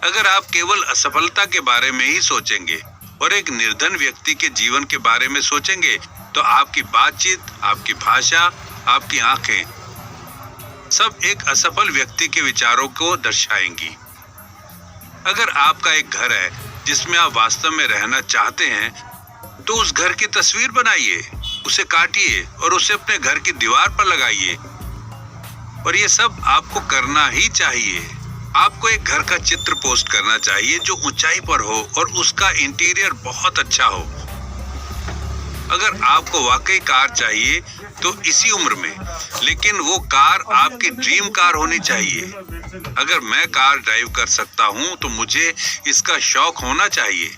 अगर आप केवल असफलता के बारे में ही सोचेंगे और एक निर्धन व्यक्ति के जीवन के बारे में सोचेंगे, तो आपकी बातचीत, आपकी भाषा, आपकी आंखें सब एक असफल व्यक्ति के विचारों को दर्शाएंगी। अगर आपका एक घर है जिसमें आप वास्तव में रहना चाहते हैं, तो उस घर की तस्वीर बनाइए, उसे काटिए और उसे अपने घर की दीवार पर लगाइए। और ये सब आपको करना ही चाहिए। आपको एक घर का चित्र पोस्ट करना चाहिए जो ऊंचाई पर हो और उसका इंटीरियर बहुत अच्छा हो। अगर आपको वाकई कार चाहिए तो इसी उम्र में, लेकिन वो कार आपकी ड्रीम कार होनी चाहिए। अगर मैं कार ड्राइव कर सकता हूं तो मुझे इसका शौक होना चाहिए।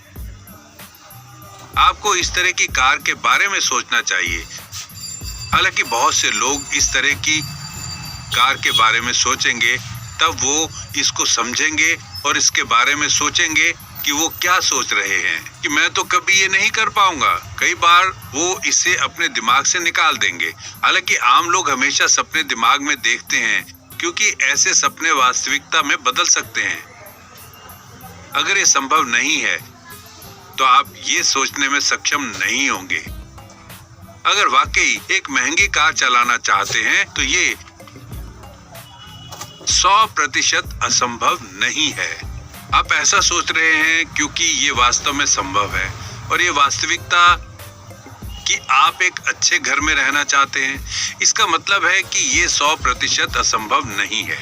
आपको इस तरह की कार के बारे में सोचना चाहिए। हालांकि बहुत से लोग इस तरह की कार के बारे में सोचेंगे, तब वो इसको समझेंगे और इसके बारे में सोचेंगे कि वो क्या सोच रहे हैं कि मैं तो कभी ये नहीं कर पाऊंगा। कई बार वो इसे अपने दिमाग से निकाल देंगे। हालांकि आम लोग हमेशा सपने दिमाग में देखते हैं, क्योंकि ऐसे सपने वास्तविकता में बदल सकते हैं। अगर ये संभव नहीं है तो आप ये सोचने में सक्षम नहीं होंगे। अगर वाकई एक महंगी कार चलाना चाहते हैं तो ये 100% असंभव नहीं है। आप ऐसा सोच रहे हैं क्योंकि ये वास्तव में संभव है, और ये वास्तविकता कि आप एक अच्छे घर में रहना चाहते हैं। इसका मतलब है कि ये 100% असंभव नहीं है।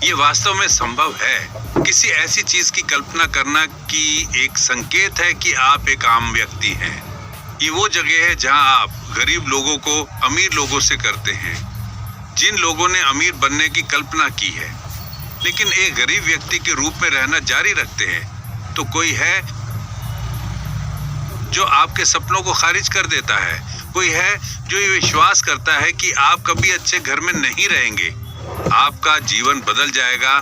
ये वास्तव में संभव है। किसी ऐसी चीज की कल्पना करना की एक संकेत है कि आप एक आम व्यक्ति हैं। ये वो जगह है जहां आप गरीब लोगों को अमीर लोगों से करते हैं, जिन लोगों ने अमीर बनने की कल्पना की है लेकिन एक गरीब व्यक्ति के रूप में रहना जारी रखते हैं। तो कोई है जो आपके सपनों को खारिज कर देता है। कोई है जो ये विश्वास करता है कि आप कभी अच्छे घर में नहीं रहेंगे। आपका जीवन बदल जाएगा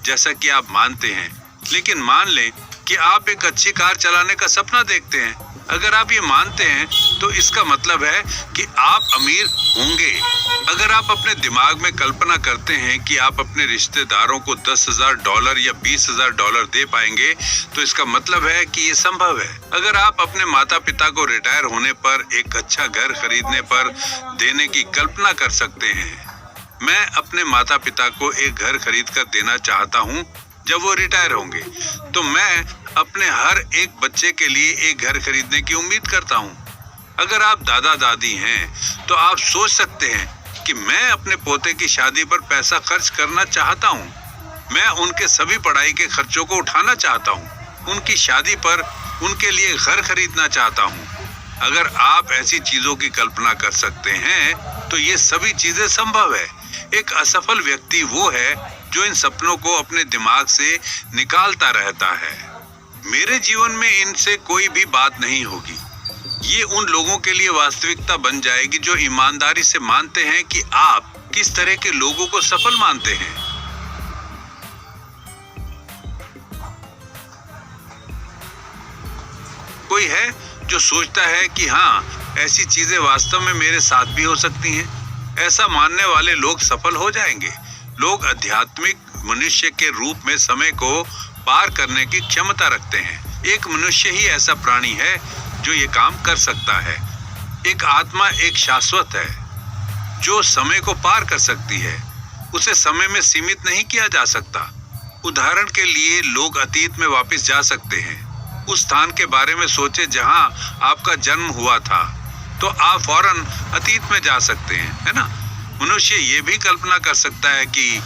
जैसा कि आप मानते हैं। लेकिन मान लें कि आप एक अच्छी कार चलाने का सपना देखते हैं। अगर आप ये मानते हैं तो इसका मतलब है कि आप अमीर होंगे। अगर आप अपने दिमाग में कल्पना करते हैं कि आप अपने रिश्तेदारों को $10,000 या $20,000 दे पाएंगे, तो इसका मतलब है कि ये संभव है। अगर आप अपने माता पिता को रिटायर होने पर एक अच्छा घर खरीदने पर देने की कल्पना कर सकते हैं। मैं अपने माता पिता को एक घर खरीद कर देना चाहता हूँ जब वो रिटायर होंगे, तो मैं अपने हर एक बच्चे के लिए एक घर खरीदने की उम्मीद करता हूँ। अगर आप दादा दादी हैं तो आप सोच सकते हैं कि मैं अपने पोते की शादी पर पैसा खर्च करना चाहता हूँ। मैं उनके सभी पढ़ाई के खर्चों को उठाना चाहता हूँ। उनकी शादी पर उनके लिए घर खरीदना चाहता हूँ। अगर आप ऐसी चीजों की कल्पना कर सकते हैं तो ये सभी चीजें संभव है। एक असफल व्यक्ति वो है जो इन सपनों को अपने दिमाग से निकालता रहता है। मेरे जीवन में इनसे कोई भी बात नहीं होगी। ये उन लोगों के लिए वास्तविकता बन जाएगी जो ईमानदारी से मानते हैं कि आप किस तरह के लोगों को सफल मानते हैं। कोई है जो सोचता है कि हाँ, ऐसी चीजें वास्तव में मेरे साथ भी हो सकती हैं। ऐसा मानने वाले लोग सफल हो जाएंगे। लोग आध्यात्मिक मनुष्य के रूप में समय को पार करने की क्षमता रखते हैं। एक मनुष्य ही ऐसा प्राणी है जो ये काम कर सकता है। एक आत्मा एक शाश्वत है जो समय को पार कर सकती है। उसे समय में सीमित नहीं किया जा सकता। उदाहरण के लिए लोग अतीत में वापस जा सकते हैं। उस स्थान के बारे में सोचे जहां आपका जन्म हुआ था, तो आप फौरन अतीत में जा सकते हैं, है ना? मनुष्य ये भी कल्पना कर सकता है कि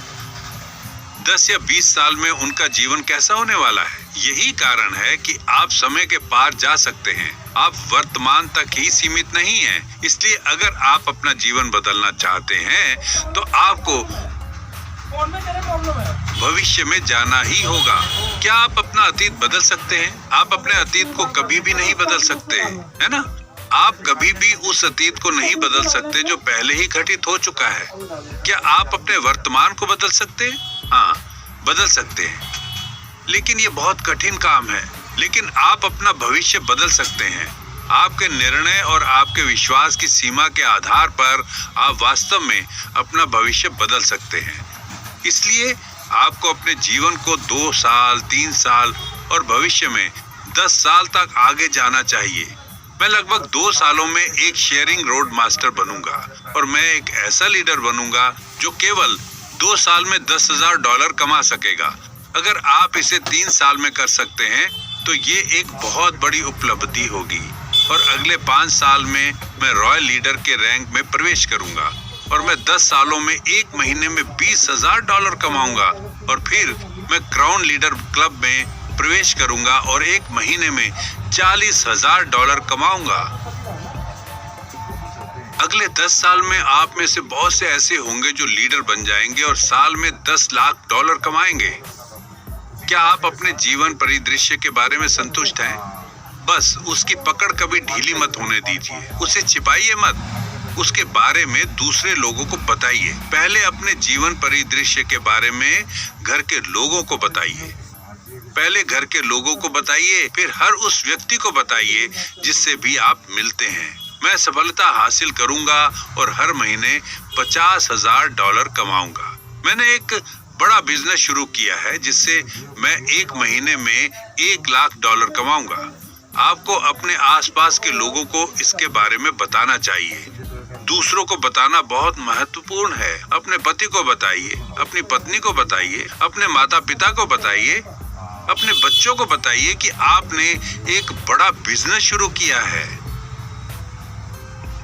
10 या 20 साल में उनका जीवन कैसा होने वाला है। यही कारण है कि आप समय के पार जा सकते हैं। आप वर्तमान तक ही सीमित नहीं हैं। इसलिए अगर आप अपना जीवन बदलना चाहते हैं तो आपको भविष्य में जाना ही होगा। क्या आप अपना अतीत बदल सकते हैं? आप अपने अतीत को कभी भी नहीं बदल सकते, है ना? आप कभी भी उस अतीत को नहीं बदल सकते जो पहले ही घटित हो चुका है। क्या आप अपने वर्तमान को बदल सकते हैं? हाँ, बदल सकते हैं, लेकिन ये बहुत कठिन काम है। लेकिन आप अपना भविष्य बदल सकते हैं। आपके निर्णय और आपके विश्वास की सीमा के आधार पर आप वास्तव में अपना भविष्य बदल सकते हैं। इसलिए आपको अपने जीवन को 2 साल, 3 साल और भविष्य में 10 साल तक आगे जाना चाहिए। मैं लगभग 2 सालों में एक शेयरिंग रोड मास्टर बनूंगा और मैं एक ऐसा लीडर बनूंगा जो केवल 2 साल में $10,000 कमा सकेगा। अगर आप इसे 3 साल में कर सकते हैं तो ये एक बहुत बड़ी उपलब्धि होगी और अगले 5 साल में मैं रॉयल लीडर के रैंक में प्रवेश करूंगा और मैं 10 सालों में 1 महीने में $20,000 कमाऊंगा और फिर मैं क्राउन लीडर क्लब में प्रवेश करूंगा और 1 महीने में $40,000 कमाऊंगा। अगले 10 साल में आप में से बहुत से ऐसे होंगे जो लीडर बन जाएंगे और साल में $10 लाख कमाएंगे। क्या आप अपने जीवन परिदृश्य के बारे में संतुष्ट हैं? बस उसकी पकड़ कभी ढीली मत होने दीजिए, उसे छिपाइए मत, उसके बारे में दूसरे लोगों को बताइए। पहले अपने जीवन परिदृश्य के बारे में घर के लोगों को बताइए। पहले घर के लोगों को बताइए, फिर हर उस व्यक्ति को बताइए जिससे भी आप मिलते हैं। मैं सफलता हासिल करूंगा और हर महीने $50,000 कमाऊंगा। मैंने एक बड़ा बिजनेस शुरू किया है जिससे मैं 1 महीने में $1 लाख कमाऊंगा। आपको अपने आसपास के लोगों को इसके बारे में बताना चाहिए। दूसरों को बताना बहुत महत्वपूर्ण है। अपने पति को बताइए, अपनी पत्नी को बताइए, अपने माता पिता को बताइए, अपने बच्चों को बताइए कि आपने एक बड़ा बिजनेस शुरू किया है।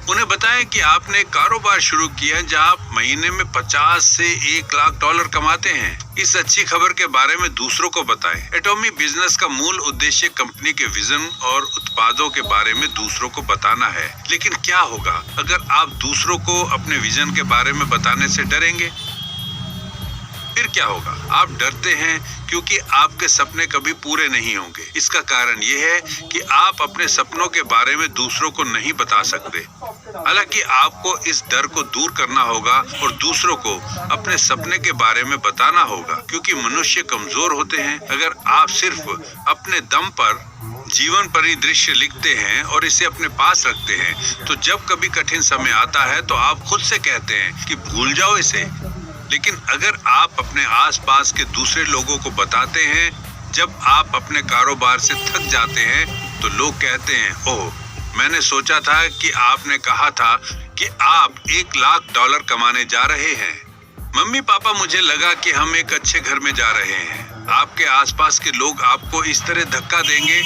उन्हें बताएं कि आपने एक कारोबार शुरू किया जहां आप महीने में $50 से $1 लाख कमाते हैं। इस अच्छी खबर के बारे में दूसरों को बताएं। एटॉमी बिजनेस का मूल उद्देश्य कंपनी के विजन और उत्पादों के बारे में दूसरों को बताना है। लेकिन क्या होगा अगर आप दूसरों को अपने विजन के बारे में बताने से डरेंगे? फिर क्या होगा? आप डरते हैं क्योंकि आपके सपने कभी पूरे नहीं होंगे। इसका कारण यह है कि आप अपने सपनों के बारे में दूसरों को नहीं बता सकते। हालांकि आपको इस डर को दूर करना होगा और दूसरों को अपने सपने के बारे में बताना होगा, क्योंकि मनुष्य कमजोर होते हैं। अगर आप सिर्फ अपने दम पर जीवन परिदृश्य लिखते हैं और इसे अपने पास रखते हैं तो जब कभी कठिन समय आता है तो आप खुद से कहते हैं कि भूल जाओ इसे। लेकिन अगर आप अपने आसपास के दूसरे लोगों को बताते हैं, जब आप अपने कारोबार से थक जाते हैं तो लोग कहते हैं, ओह, मैंने सोचा था कि आपने कहा था कि आप $1 लाख कमाने जा रहे हैं। मम्मी पापा, मुझे लगा कि हम एक अच्छे घर में जा रहे हैं। आपके आसपास के लोग आपको इस तरह धक्का देंगे।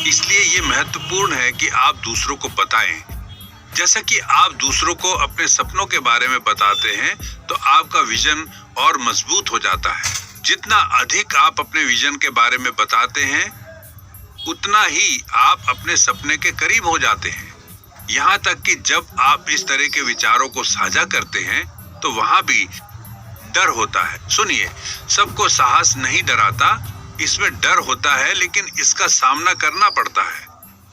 इसलिए ये महत्वपूर्ण है कि आप दूसरों को बताएं। जैसा कि आप दूसरों को अपने सपनों के बारे में बताते हैं तो आपका विजन और मजबूत हो जाता है। जितना अधिक आप अपने विजन के बारे में बताते हैं उतना ही आप अपने सपने के करीब हो जाते हैं। यहाँ तक कि जब आप इस तरह के विचारों को साझा करते हैं तो वहां भी डर होता है। सुनिए, सबको साहस नहीं डराता, इसमें डर होता है लेकिन इसका सामना करना पड़ता है।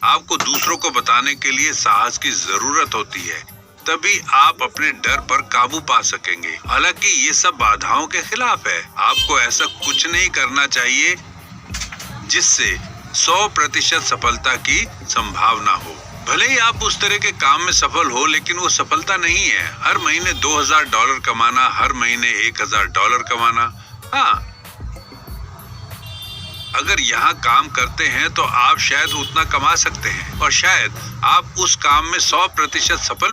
आपको दूसरों को बताने के लिए साहस की जरूरत होती है, तभी आप अपने डर पर काबू पा सकेंगे। हालांकि ये सब बाधाओं के खिलाफ है। आपको ऐसा कुछ नहीं करना चाहिए जिससे 100% सफलता की संभावना हो। भले ही आप उस तरह के काम में सफल हो, लेकिन वो सफलता नहीं है। हर महीने $2,000 कमाना, हर महीने $1,000 कमाना। हाँ, अगर यहाँ काम करते हैं तो आप शायद उतना कमा सकते हैं और शायद आप उस काम में 100% सफल